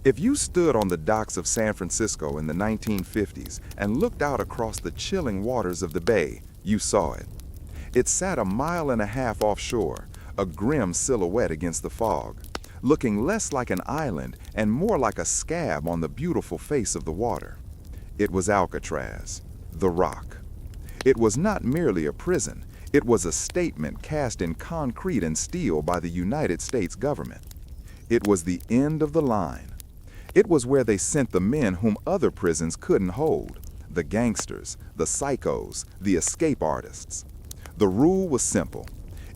If you stood on the docks of San Francisco in the 1950s and looked out across the chilling waters of the bay, you saw it. It sat a mile and a half offshore, a grim silhouette against the fog, looking less like an island and more like a scab on the beautiful face of the water. It was Alcatraz, the Rock. It was not merely a prison, it was a statement cast in concrete and steel by the United States government. It was the end of the line. It was where they sent the men whom other prisons couldn't hold, the gangsters, the psychos, the escape artists. The rule was simple.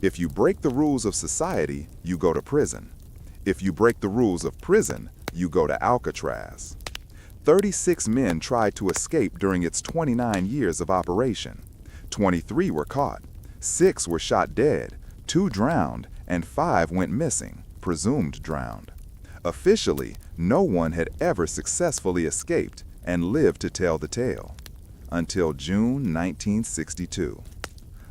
If you break the rules of society, you go to prison. If you break the rules of prison, you go to Alcatraz. 36 men tried to escape during its 29 years of operation. 23 were caught, 6 were shot dead, 2 drowned, and 5 went missing, presumed drowned. Officially, no one had ever successfully escaped and lived to tell the tale. Until June 1962.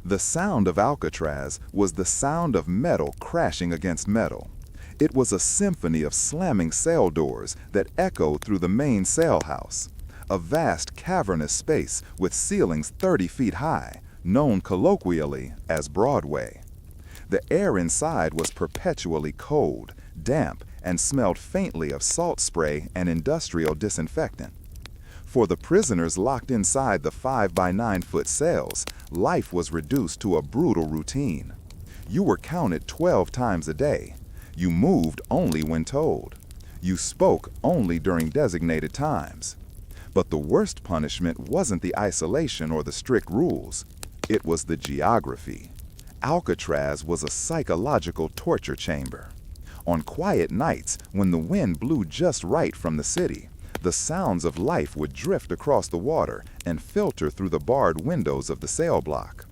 The sound of Alcatraz was the sound of metal crashing against metal. It was a symphony of slamming cell doors that echoed through the main cell house, a vast cavernous space with ceilings 30 feet high, known colloquially as Broadway. The air inside was perpetually cold, damp, and smelled faintly of salt spray and industrial disinfectant. For the prisoners locked inside the 5 by 9 foot cells, life was reduced to a brutal routine. You were counted 12 times a day. You moved only when told. You spoke only during designated times. But the worst punishment wasn't the isolation or the strict rules. It was the geography. Alcatraz was a psychological torture chamber. On quiet nights, when the wind blew just right from the city, the sounds of life would drift across the water and filter through the barred windows of the cell block.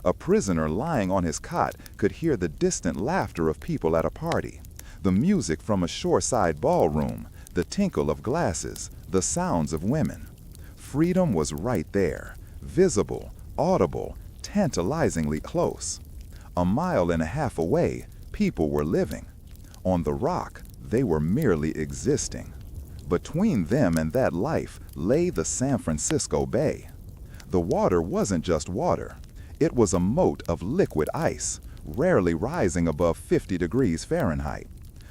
A prisoner lying on his cot could hear the distant laughter of people at a party, the music from a shoreside ballroom, the tinkle of glasses, the sounds of women. Freedom was right there, visible, audible, tantalizingly close. A mile and a half away, people were living. On the Rock, they were merely existing. Between them and that life lay the San Francisco Bay. The water wasn't just water. It was a moat of liquid ice, rarely rising above 50 degrees Fahrenheit.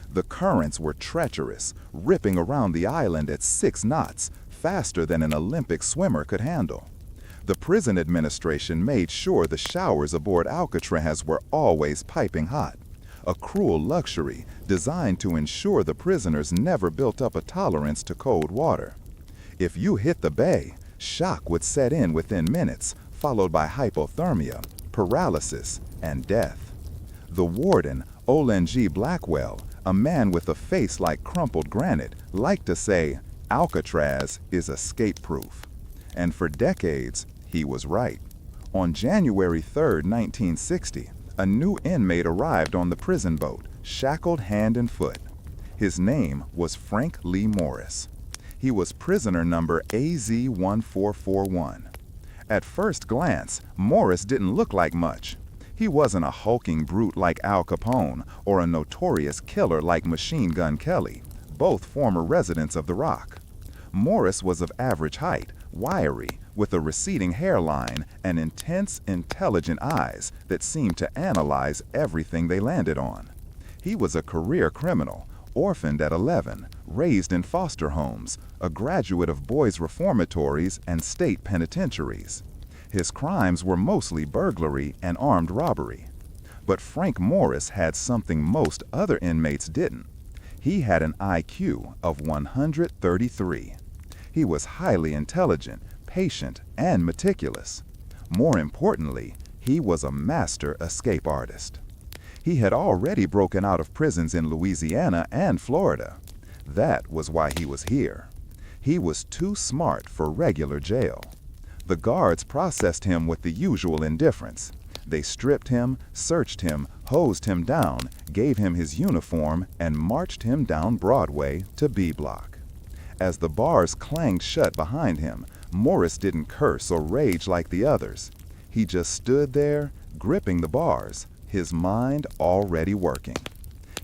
The currents were treacherous, ripping around the island at 6 knots, faster than an Olympic swimmer could handle. The prison administration made sure the showers aboard Alcatraz were always piping hot, a cruel luxury designed to ensure the prisoners never built up a tolerance to cold water. If you hit the bay, shock would set in within minutes, followed by hypothermia, paralysis, and death. The warden, Olin G. Blackwell, a man with a face like crumpled granite, liked to say, "Alcatraz is escape-proof." And for decades, he was right. On January 3, 1960, a new inmate arrived on the prison boat, shackled hand and foot. His name was Frank Lee Morris. He was prisoner number AZ-1441. At first glance, Morris didn't look like much. He wasn't a hulking brute like Al Capone or a notorious killer like Machine Gun Kelly, both former residents of the Rock. Morris was of average height, wiry, with a receding hairline and intense, intelligent eyes that seemed to analyze everything they landed on. He was a career criminal, orphaned at 11, raised in foster homes, a graduate of boys' reformatories and state penitentiaries. His crimes were mostly burglary and armed robbery. But Frank Morris had something most other inmates didn't. He had an IQ of 133. He was highly intelligent, patient, and meticulous. More importantly, he was a master escape artist. He had already broken out of prisons in Louisiana and Florida. That was why he was here. He was too smart for regular jail. The guards processed him with the usual indifference. They stripped him, searched him, hosed him down, gave him his uniform, and marched him down Broadway to B Block. As the bars clanged shut behind him, Morris didn't curse or rage like the others. He just stood there, gripping the bars, his mind already working.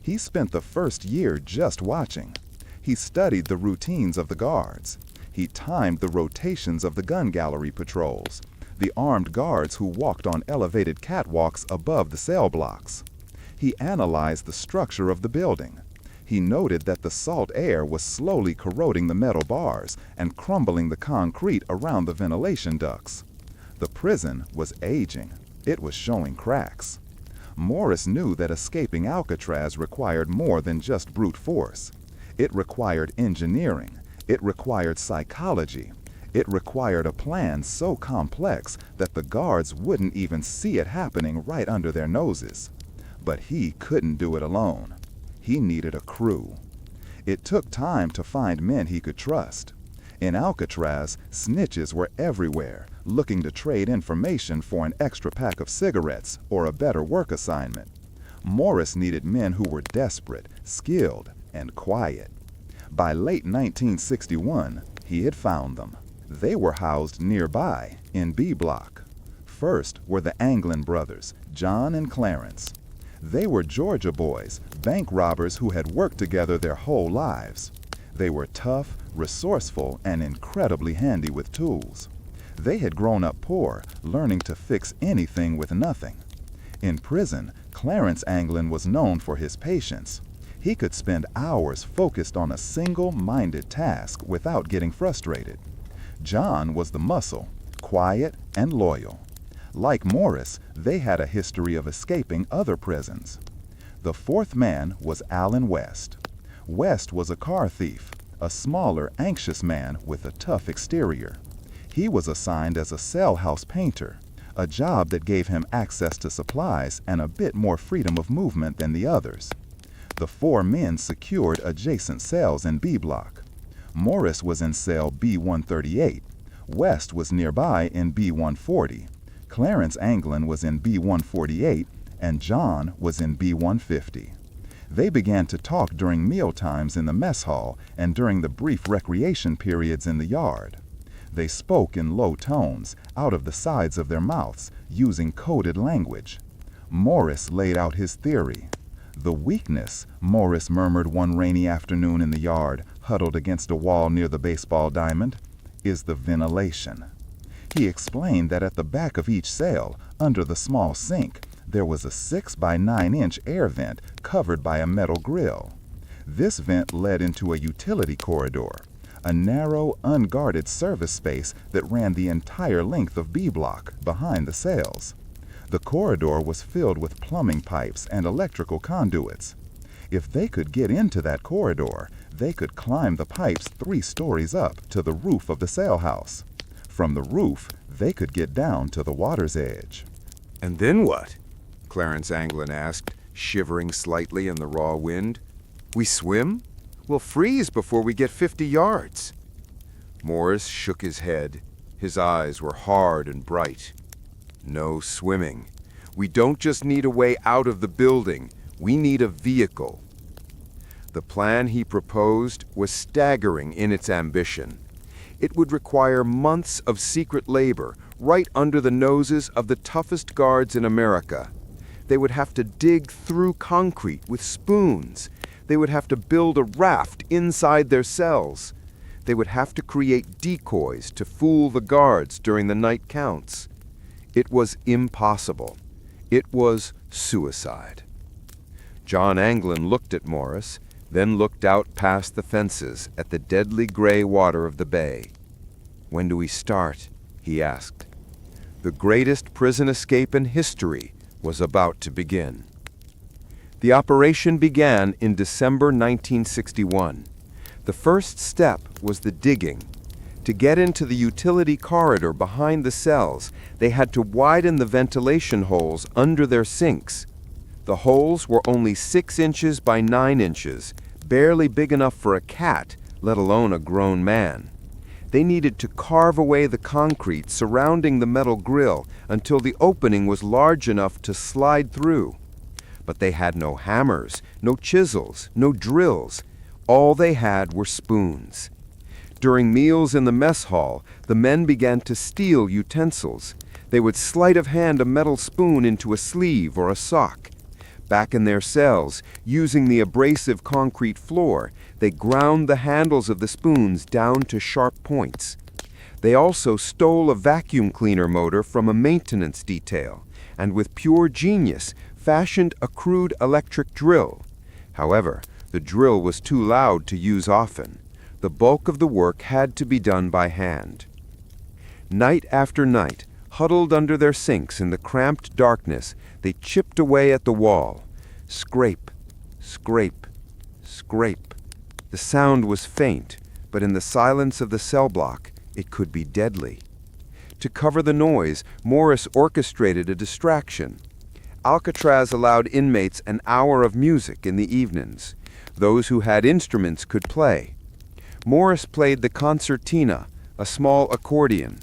He spent the first year just watching. He studied the routines of the guards. He timed the rotations of the gun gallery patrols, the armed guards who walked on elevated catwalks above the cell blocks. He analyzed the structure of the building. He noted that the salt air was slowly corroding the metal bars and crumbling the concrete around the ventilation ducts. The prison was aging. It was showing cracks. Morris knew that escaping Alcatraz required more than just brute force. It required engineering. It required psychology. It required a plan so complex that the guards wouldn't even see it happening right under their noses. But he couldn't do it alone. He needed a crew. It took time to find men he could trust. In Alcatraz, snitches were everywhere, looking to trade information for an extra pack of cigarettes or a better work assignment. Morris needed men who were desperate, skilled, and quiet. By late 1961, he had found them. They were housed nearby, in B Block. First were the Anglin brothers, John and Clarence. They were Georgia boys, bank robbers who had worked together their whole lives. They were tough, resourceful, and incredibly handy with tools. They had grown up poor, learning to fix anything with nothing. In prison, Clarence Anglin was known for his patience. He could spend hours focused on a single-minded task without getting frustrated. John was the muscle, quiet and loyal. Like Morris, they had a history of escaping other prisons. The fourth man was Allen West. West was a car thief, a smaller, anxious man with a tough exterior. He was assigned as a cell house painter, a job that gave him access to supplies and a bit more freedom of movement than the others. The four men secured adjacent cells in B Block. Morris was in cell B138. West was nearby in B140. Clarence Anglin was in B148, and John was in B150. They began to talk during meal times in the mess hall and during the brief recreation periods in the yard. They spoke in low tones, out of the sides of their mouths, using coded language. Morris laid out his theory. The weakness, Morris murmured one rainy afternoon in the yard, huddled against a wall near the baseball diamond, is the ventilation. He explained that at the back of each cell, under the small sink, there was a 6 by 9 inch air vent covered by a metal grill. This vent led into a utility corridor, a narrow, unguarded service space that ran the entire length of B Block, behind the cells. The corridor was filled with plumbing pipes and electrical conduits. If they could get into that corridor, they could climb the pipes 3 stories up to the roof of the cell house. From the roof, they could get down to the water's edge. And then what? Clarence Anglin asked, shivering slightly in the raw wind. We swim? We'll freeze before we get 50 yards. Morris shook his head. His eyes were hard and bright. No swimming. We don't just need a way out of the building. We need a vehicle. The plan he proposed was staggering in its ambition. It would require months of secret labor right under the noses of the toughest guards in America. They would have to dig through concrete with spoons. They would have to build a raft inside their cells. They would have to create decoys to fool the guards during the night counts. It was impossible. It was suicide. John Anglin looked at Morris, then looked out past the fences at the deadly gray water of the bay. When do we start? He asked. The greatest prison escape in history was about to begin. The operation began in December 1961. The first step was the digging. To get into the utility corridor behind the cells, they had to widen the ventilation holes under their sinks. The holes were only 6 inches by 9 inches, barely big enough for a cat, let alone a grown man. They needed to carve away the concrete surrounding the metal grill until the opening was large enough to slide through. But they had no hammers, no chisels, no drills. All they had were spoons. During meals in the mess hall, the men began to steal utensils. They would sleight of hand a metal spoon into a sleeve or a sock. Back in their cells, using the abrasive concrete floor, they ground the handles of the spoons down to sharp points. They also stole a vacuum cleaner motor from a maintenance detail, and with pure genius, fashioned a crude electric drill. However, the drill was too loud to use often. The bulk of the work had to be done by hand. Night after night, huddled under their sinks in the cramped darkness, they chipped away at the wall. Scrape, scrape, scrape. The sound was faint, but in the silence of the cell block, it could be deadly. To cover the noise, Morris orchestrated a distraction. Alcatraz allowed inmates an hour of music in the evenings. Those who had instruments could play. Morris played the concertina, a small accordion.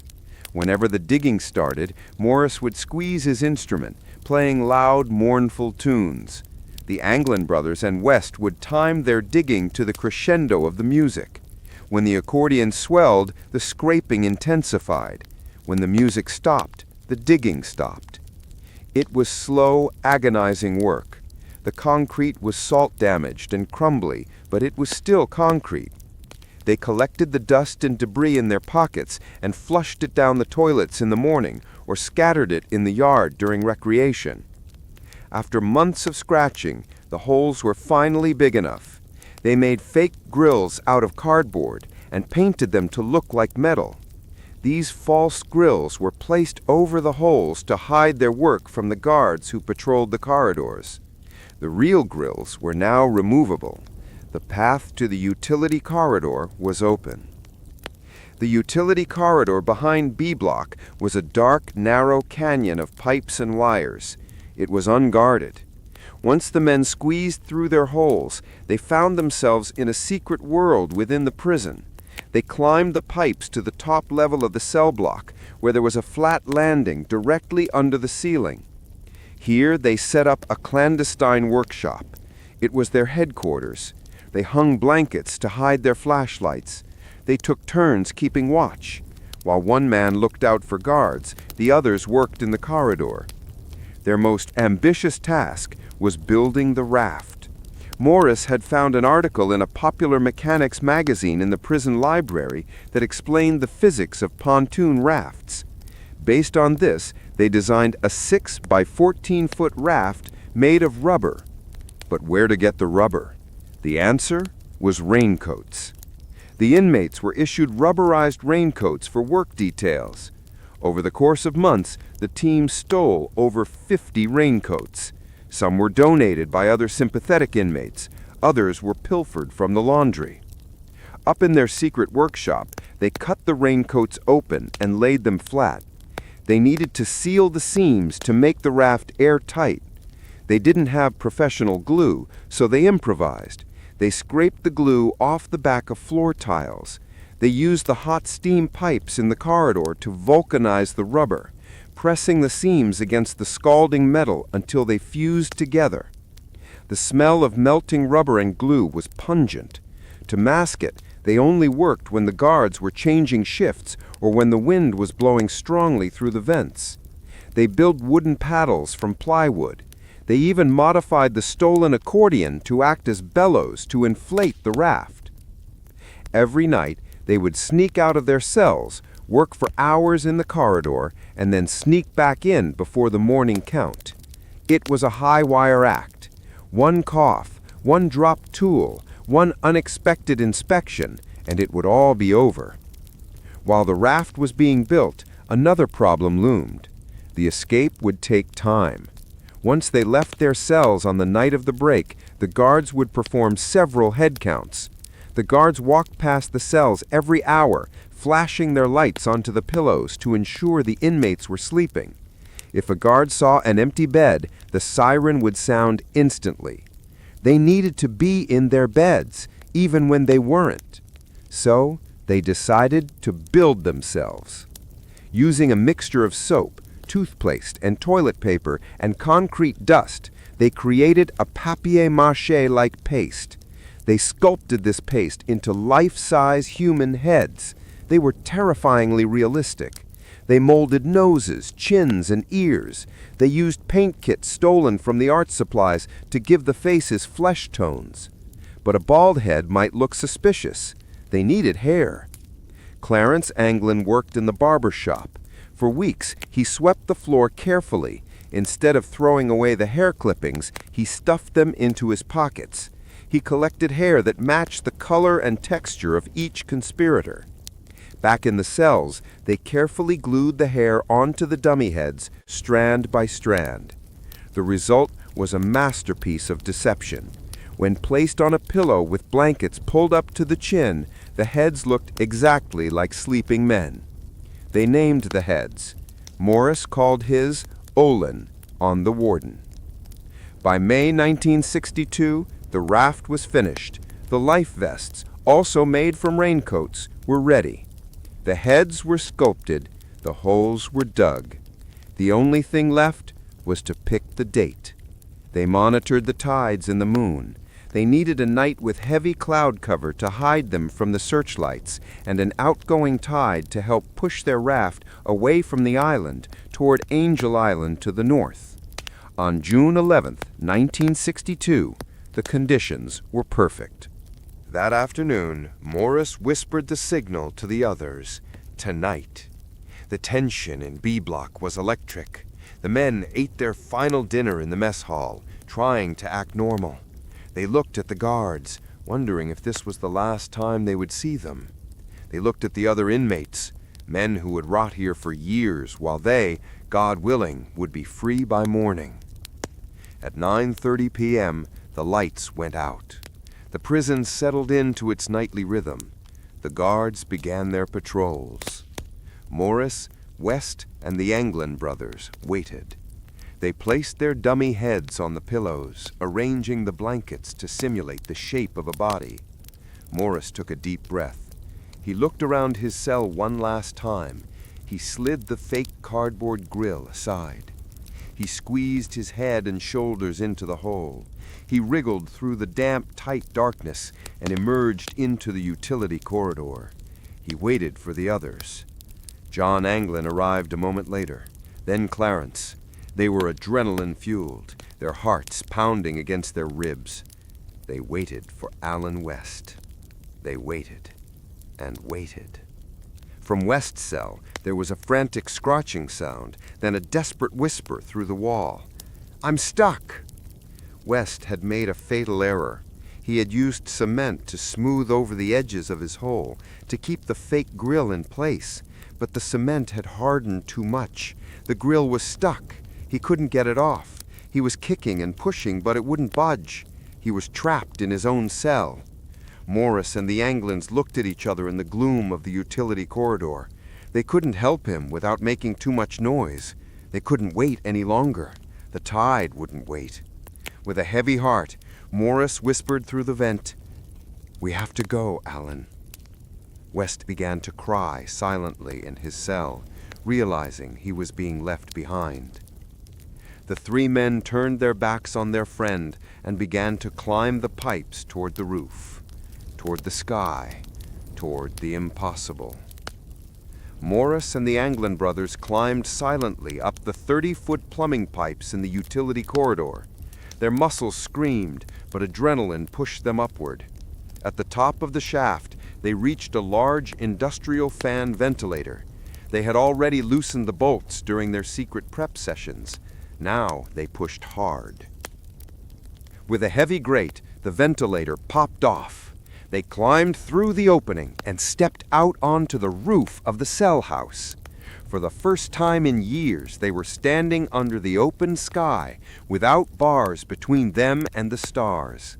Whenever the digging started, Morris would squeeze his instrument, playing loud, mournful tunes. The Anglin brothers and West would time their digging to the crescendo of the music. When the accordion swelled, the scraping intensified. When the music stopped, the digging stopped. It was slow, agonizing work. The concrete was salt-damaged and crumbly, but it was still concrete. They collected the dust and debris in their pockets and flushed it down the toilets in the morning or scattered it in the yard during recreation. After months of scratching, the holes were finally big enough. They made fake grills out of cardboard and painted them to look like metal. These false grills were placed over the holes to hide their work from the guards who patrolled the corridors. The real grills were now removable. The path to the utility corridor was open. The utility corridor behind B Block was a dark, narrow canyon of pipes and wires. It was unguarded. Once the men squeezed through their holes, they found themselves in a secret world within the prison. They climbed the pipes to the top level of the cell block, where there was a flat landing directly under the ceiling. Here they set up a clandestine workshop. It was their headquarters. They hung blankets to hide their flashlights. They took turns keeping watch. While one man looked out for guards, the others worked in the corridor. Their most ambitious task was building the raft. Morris had found an article in a popular mechanics magazine in the prison library that explained the physics of pontoon rafts. Based on this, they designed a 6 by 14-foot raft made of rubber. But where to get the rubber? The answer was raincoats. The inmates were issued rubberized raincoats for work details. Over the course of months, the team stole over 50 raincoats. Some were donated by other sympathetic inmates. Others were pilfered from the laundry. Up in their secret workshop, they cut the raincoats open and laid them flat. They needed to seal the seams to make the raft airtight. They didn't have professional glue, so they improvised. They scraped the glue off the back of floor tiles. They used the hot steam pipes in the corridor to vulcanize the rubber, pressing the seams against the scalding metal until they fused together. The smell of melting rubber and glue was pungent. To mask it, they only worked when the guards were changing shifts or when the wind was blowing strongly through the vents. They built wooden paddles from plywood. They even modified the stolen accordion to act as bellows to inflate the raft. Every night, they would sneak out of their cells, work for hours in the corridor, and then sneak back in before the morning count. It was a high-wire act. One cough, one dropped tool, one unexpected inspection, and it would all be over. While the raft was being built, another problem loomed. The escape would take time. Once they left their cells on the night of the break, the guards would perform several head counts. The guards walked past the cells every hour, flashing their lights onto the pillows to ensure the inmates were sleeping. If a guard saw an empty bed, the siren would sound instantly. They needed to be in their beds, even when they weren't. So, they decided to build themselves. Using a mixture of soap, toothpaste, and toilet paper, and concrete dust, they created a papier-mâché-like paste. They sculpted this paste into life-size human heads. They were terrifyingly realistic. They molded noses, chins, and ears. They used paint kits stolen from the art supplies to give the faces flesh tones. But a bald head might look suspicious. They needed hair. Clarence Anglin worked in the barber shop. For weeks, he swept the floor carefully. Instead of throwing away the hair clippings, he stuffed them into his pockets. He collected hair that matched the color and texture of each conspirator. Back in the cells, they carefully glued the hair onto the dummy heads, strand by strand. The result was a masterpiece of deception. When placed on a pillow with blankets pulled up to the chin, the heads looked exactly like sleeping men. They named the heads. Morris called his Olin, on the warden. By May 1962, the raft was finished. The life vests, also made from raincoats, were ready. The heads were sculpted, the holes were dug. The only thing left was to pick the date. They monitored the tides and the moon. They needed a night with heavy cloud cover to hide them from the searchlights and an outgoing tide to help push their raft away from the island toward Angel Island to the north. On June 11, 1962, the conditions were perfect. That afternoon, Morris whispered the signal to the others, "Tonight." The tension in B Block was electric. The men ate their final dinner in the mess hall, trying to act normal. They looked at the guards, wondering if this was the last time they would see them. They looked at the other inmates, men who would rot here for years while they, God willing, would be free by morning. At 9:30 p.m., the lights went out. The prison settled into its nightly rhythm. The guards began their patrols. Morris, West, and the Anglin brothers waited. They placed their dummy heads on the pillows, arranging the blankets to simulate the shape of a body. Morris took a deep breath. He looked around his cell one last time. He slid the fake cardboard grill aside. He squeezed his head and shoulders into the hole. He wriggled through the damp, tight darkness and emerged into the utility corridor. He waited for the others. John Anglin arrived a moment later, then Clarence. They were adrenaline-fueled, their hearts pounding against their ribs. They waited for Alan West. They waited and waited. From West's cell, there was a frantic scratching sound, then a desperate whisper through the wall. "I'm stuck!" West had made a fatal error. He had used cement to smooth over the edges of his hole, to keep the fake grill in place, but the cement had hardened too much. The grill was stuck. He couldn't get it off. He was kicking and pushing, but it wouldn't budge. He was trapped in his own cell. Morris and the Anglins looked at each other in the gloom of the utility corridor. They couldn't help him without making too much noise. They couldn't wait any longer. The tide wouldn't wait. With a heavy heart, Morris whispered through the vent, "We have to go, Alan." West began to cry silently in his cell, realizing he was being left behind. The three men turned their backs on their friend and began to climb the pipes toward the roof, toward the sky, toward the impossible. Morris and the Anglin brothers climbed silently up the 30-foot plumbing pipes in the utility corridor. Their muscles screamed, but adrenaline pushed them upward. At the top of the shaft, they reached a large industrial fan ventilator. They had already loosened the bolts during their secret prep sessions. Now they pushed hard. With a heavy grate, the ventilator popped off. They climbed through the opening and stepped out onto the roof of the cell house. For the first time in years, they were standing under the open sky, without bars between them and the stars.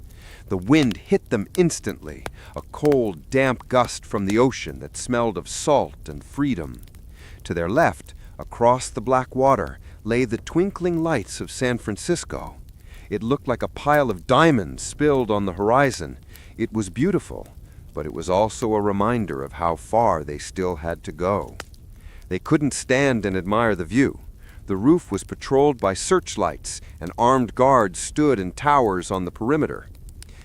The wind hit them instantly, a cold, damp gust from the ocean that smelled of salt and freedom. To their left, across the black water, lay the twinkling lights of San Francisco. It looked like a pile of diamonds spilled on the horizon. It was beautiful, but it was also a reminder of how far they still had to go. They couldn't stand and admire the view. The roof was patrolled by searchlights, and armed guards stood in towers on the perimeter.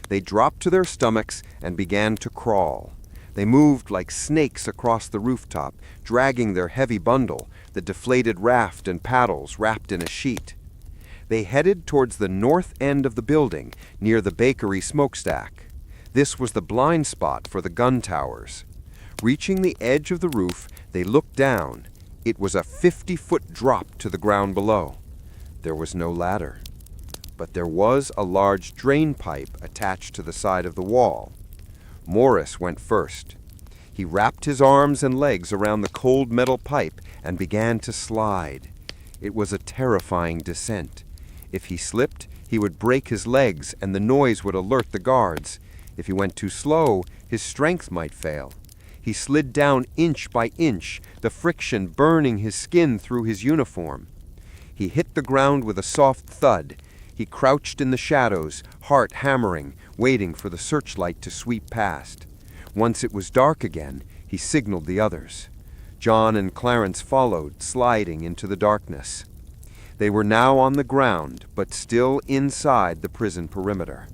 They dropped to their stomachs and began to crawl. They moved like snakes across the rooftop, dragging their heavy bundle, the deflated raft and paddles wrapped in a sheet. They headed towards the north end of the building, near the bakery smokestack. This was the blind spot for the gun towers. Reaching the edge of the roof, they looked down. It was a 50-foot drop to the ground below. There was no ladder, but there was a large drain pipe attached to the side of the wall. Morris went first. He wrapped his arms and legs around the cold metal pipe and began to slide. It was a terrifying descent. If he slipped, he would break his legs and the noise would alert the guards. If he went too slow, his strength might fail. He slid down inch by inch, the friction burning his skin through his uniform. He hit the ground with a soft thud. He crouched in the shadows, heart hammering, waiting for the searchlight to sweep past. Once it was dark again, he signaled the others. John and Clarence followed, sliding into the darkness. They were now on the ground, but still inside the prison perimeter.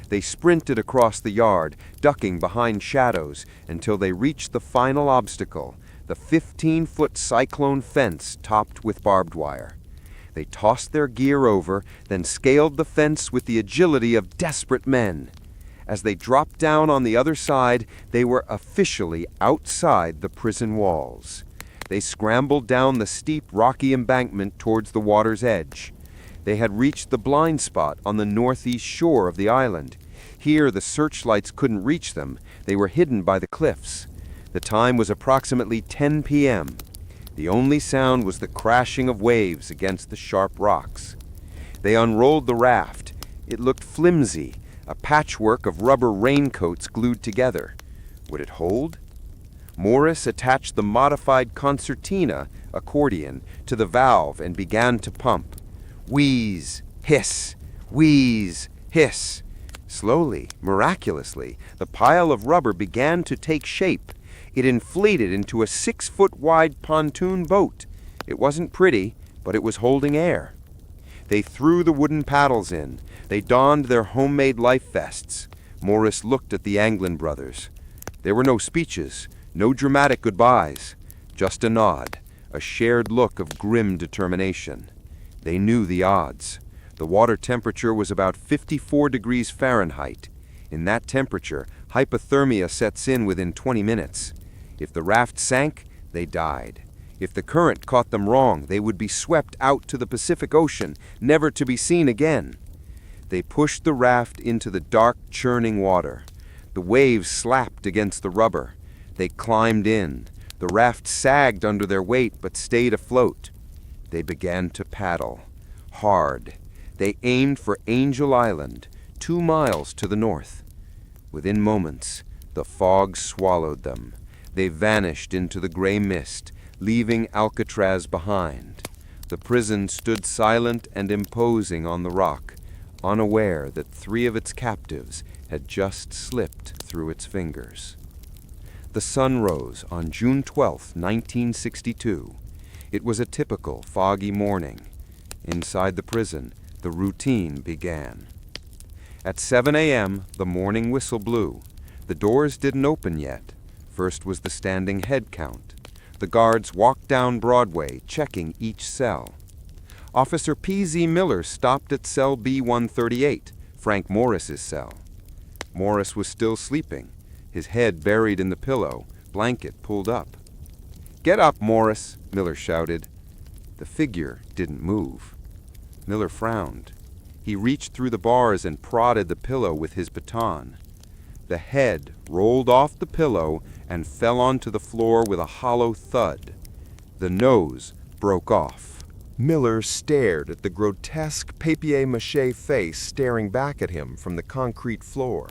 They sprinted across the yard, ducking behind shadows, until they reached the final obstacle, the 15-foot cyclone fence topped with barbed wire. They tossed their gear over, then scaled the fence with the agility of desperate men. As they dropped down on the other side, they were officially outside the prison walls. They scrambled down the steep, rocky embankment towards the water's edge. They had reached the blind spot on the northeast shore of the island. Here, the searchlights couldn't reach them. They were hidden by the cliffs. The time was approximately 10 p.m. The only sound was the crashing of waves against the sharp rocks. They unrolled the raft. It looked flimsy, a patchwork of rubber raincoats glued together. Would it hold? Morris attached the modified concertina, accordion, to the valve and began to pump. Wheeze, hiss, wheeze, hiss. Slowly, miraculously, the pile of rubber began to take shape. It inflated into a 6-foot-wide pontoon boat. It wasn't pretty, but it was holding air. They threw the wooden paddles in. They donned their homemade life vests. Morris looked at the Anglin brothers. There were no speeches, no dramatic goodbyes, just a nod, a shared look of grim determination. They knew the odds. The water temperature was about 54 degrees Fahrenheit. In that temperature, hypothermia sets in within 20 minutes. If the raft sank, they died. If the current caught them wrong, they would be swept out to the Pacific Ocean, never to be seen again. They pushed the raft into the dark, churning water. The waves slapped against the rubber. They climbed in. The raft sagged under their weight but stayed afloat. They began to paddle. Hard. They aimed for Angel Island, 2 miles to the north. Within moments, the fog swallowed them. They vanished into the gray mist, leaving Alcatraz behind. The prison stood silent and imposing on the rock, unaware that 3 of its captives had just slipped through its fingers. The sun rose on June 12, 1962. It was a typical foggy morning. Inside the prison, the routine began. At 7 a.m., the morning whistle blew. The doors didn't open yet. First was the standing head count. The guards walked down Broadway, checking each cell. Officer P.Z. Miller stopped at cell B-138, Frank Morris's cell. Morris was still sleeping, his head buried in the pillow, blanket pulled up. "Get up, Morris," Miller shouted. The figure didn't move. Miller frowned. He reached through the bars and prodded the pillow with his baton. The head rolled off the pillow and fell onto the floor with a hollow thud. The nose broke off. Miller stared at the grotesque papier-mâché face staring back at him from the concrete floor.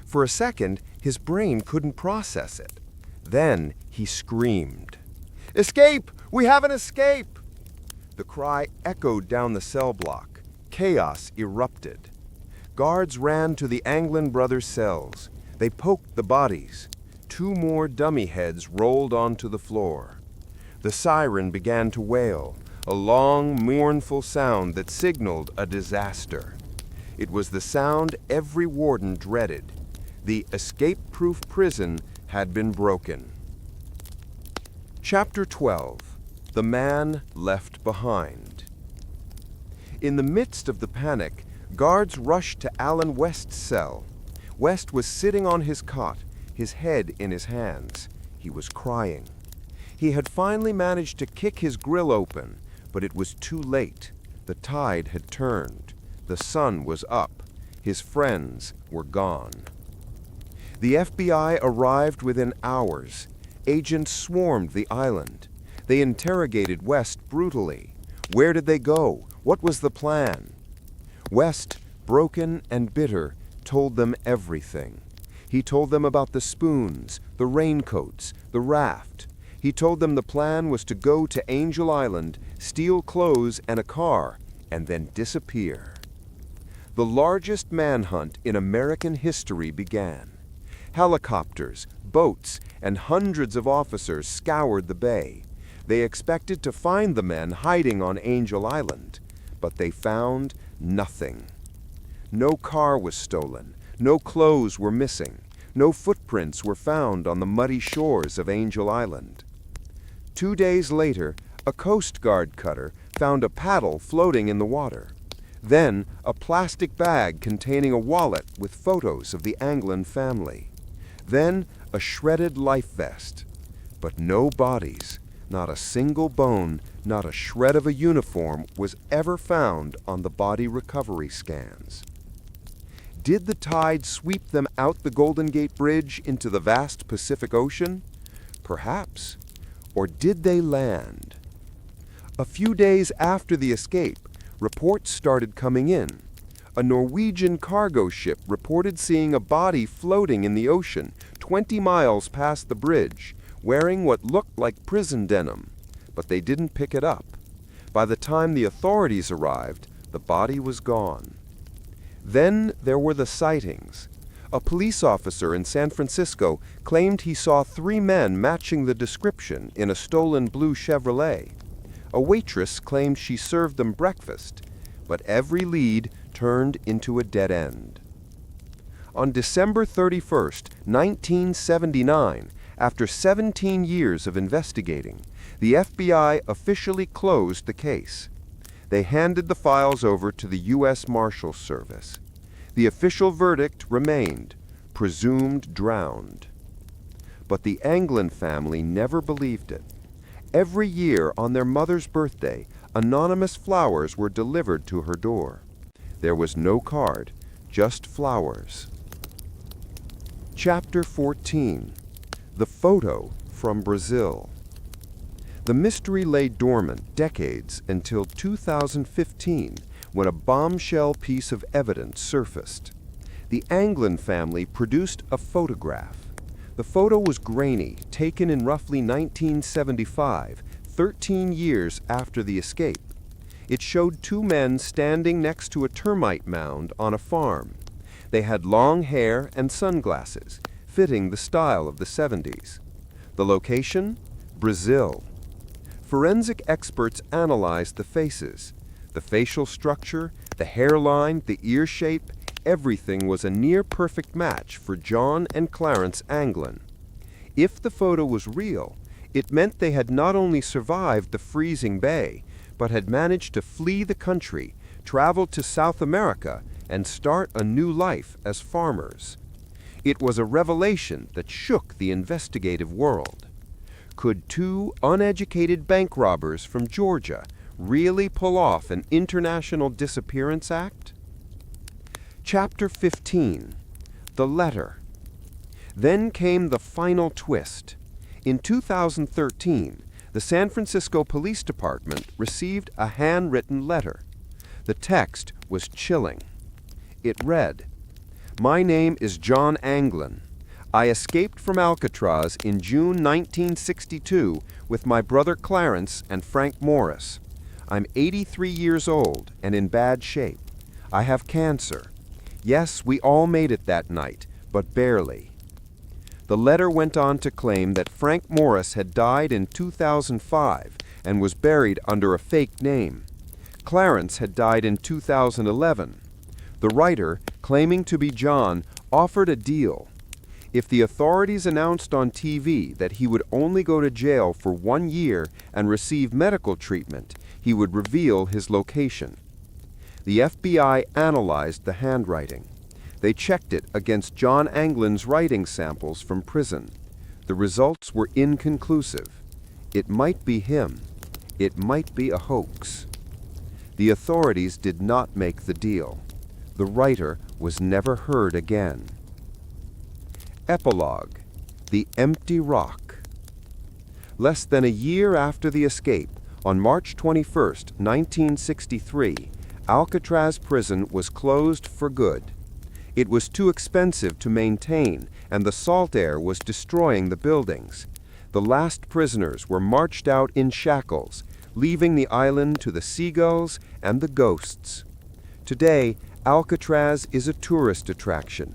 For a second, his brain couldn't process it. Then he screamed. "Escape! We have an escape!" The cry echoed down the cell block. Chaos erupted. Guards ran to the Anglin brothers' cells. They poked the bodies. 2 more dummy heads rolled onto the floor. The siren began to wail, a long, mournful sound that signaled a disaster. It was the sound every warden dreaded. The escape-proof prison had been broken. Chapter 12. The Man Left Behind. In the midst of the panic, guards rushed to Alan West's cell. West was sitting on his cot, his head in his hands. He was crying. He had finally managed to kick his grill open, but it was too late. The tide had turned. The sun was up. His friends were gone. The FBI arrived within hours. Agents swarmed the island. They interrogated West brutally. Where did they go? What was the plan? West, broken and bitter, told them everything. He told them about the spoons, the raincoats, the raft. He told them the plan was to go to Angel Island, steal clothes and a car, and then disappear. The largest manhunt in American history began. Helicopters, boats, and hundreds of officers scoured the bay. They expected to find the men hiding on Angel Island, but they found nothing. No car was stolen, no clothes were missing, no footprints were found on the muddy shores of Angel Island. 2 days later, a Coast Guard cutter found a paddle floating in the water. Then, a plastic bag containing a wallet with photos of the Anglin family. Then, a shredded life vest. But no bodies, not a single bone, not a shred of a uniform was ever found on the body recovery scans. Did the tide sweep them out the Golden Gate Bridge into the vast Pacific Ocean? Perhaps. Or did they land? A few days after the escape, reports started coming in. A Norwegian cargo ship reported seeing a body floating in the ocean 20 miles past the bridge, wearing what looked like prison denim, but they didn't pick it up. By the time the authorities arrived, the body was gone. Then there were the sightings. A police officer in San Francisco claimed he saw 3 men matching the description in a stolen blue Chevrolet. A waitress claimed she served them breakfast, but every lead turned into a dead end. On December 31st, 1979, after 17 years of investigating, the FBI officially closed the case. They handed the files over to the U.S. Marshals Service. The official verdict remained, presumed drowned. But the Anglin family never believed it. Every year on their mother's birthday, anonymous flowers were delivered to her door. There was no card, just flowers. Chapter 14. The Photo from Brazil. The mystery lay dormant decades until 2015, when a bombshell piece of evidence surfaced. The Anglin family produced a photograph. The photo was grainy, taken in roughly 1975, 13 years after the escape. It showed 2 men standing next to a termite mound on a farm. They had long hair and sunglasses, fitting the style of the 70s. The location? Brazil. Forensic experts analyzed the faces. The facial structure, the hairline, the ear shape, everything was a near-perfect match for John and Clarence Anglin. If the photo was real, it meant they had not only survived the freezing bay, but had managed to flee the country, travel to South America, and start a new life as farmers. It was a revelation that shook the investigative world. Could 2 uneducated bank robbers from Georgia really pull off an international disappearance act? Chapter 15. The Letter. Then came the final twist. In 2013, the San Francisco Police Department received a handwritten letter. The text was chilling. It read, "My name is John Anglin. I escaped from Alcatraz in June 1962 with my brother Clarence and Frank Morris. I'm 83 years old and in bad shape. I have cancer. Yes, we all made it that night, but barely." The letter went on to claim that Frank Morris had died in 2005 and was buried under a fake name. Clarence had died in 2011. The writer, claiming to be John, offered a deal. If the authorities announced on TV that he would only go to jail for 1 year and receive medical treatment, he would reveal his location. The FBI analyzed the handwriting. They checked it against John Anglin's writing samples from prison. The results were inconclusive. It might be him. It might be a hoax. The authorities did not make the deal. The writer was never heard again. Epilogue: The Empty Rock. Less than a year after the escape, on March 21, 1963, Alcatraz prison was closed for good. It was too expensive to maintain, and the salt air was destroying the buildings. The last prisoners were marched out in shackles, leaving the island to the seagulls and the ghosts. Today, Alcatraz is a tourist attraction.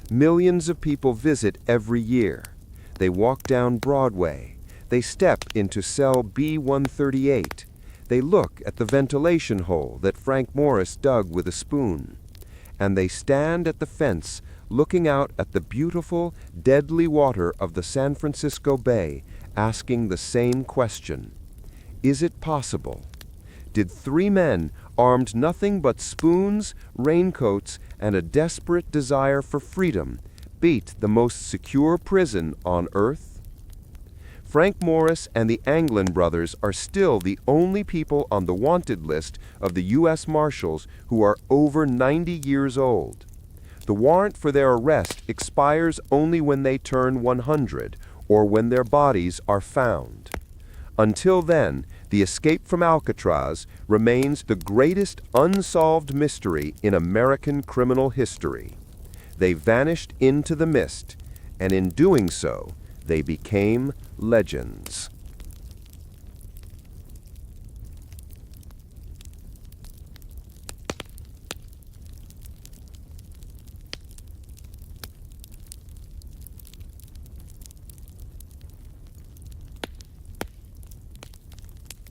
Millions of people visit every year. They walk down Broadway. They step into cell B-138. They look at the ventilation hole that Frank Morris dug with a spoon. And they stand at the fence looking out at the beautiful, deadly water of the San Francisco Bay, asking the same question. Is it possible? Did 3 men, armed nothing but spoons, raincoats, and a desperate desire for freedom, beat the most secure prison on Earth? Frank Morris and the Anglin brothers are still the only people on the wanted list of the U.S. Marshals who are over 90 years old. The warrant for their arrest expires only when they turn 100 or when their bodies are found. Until then, the escape from Alcatraz remains the greatest unsolved mystery in American criminal history. They vanished into the mist, and in doing so, they became legends.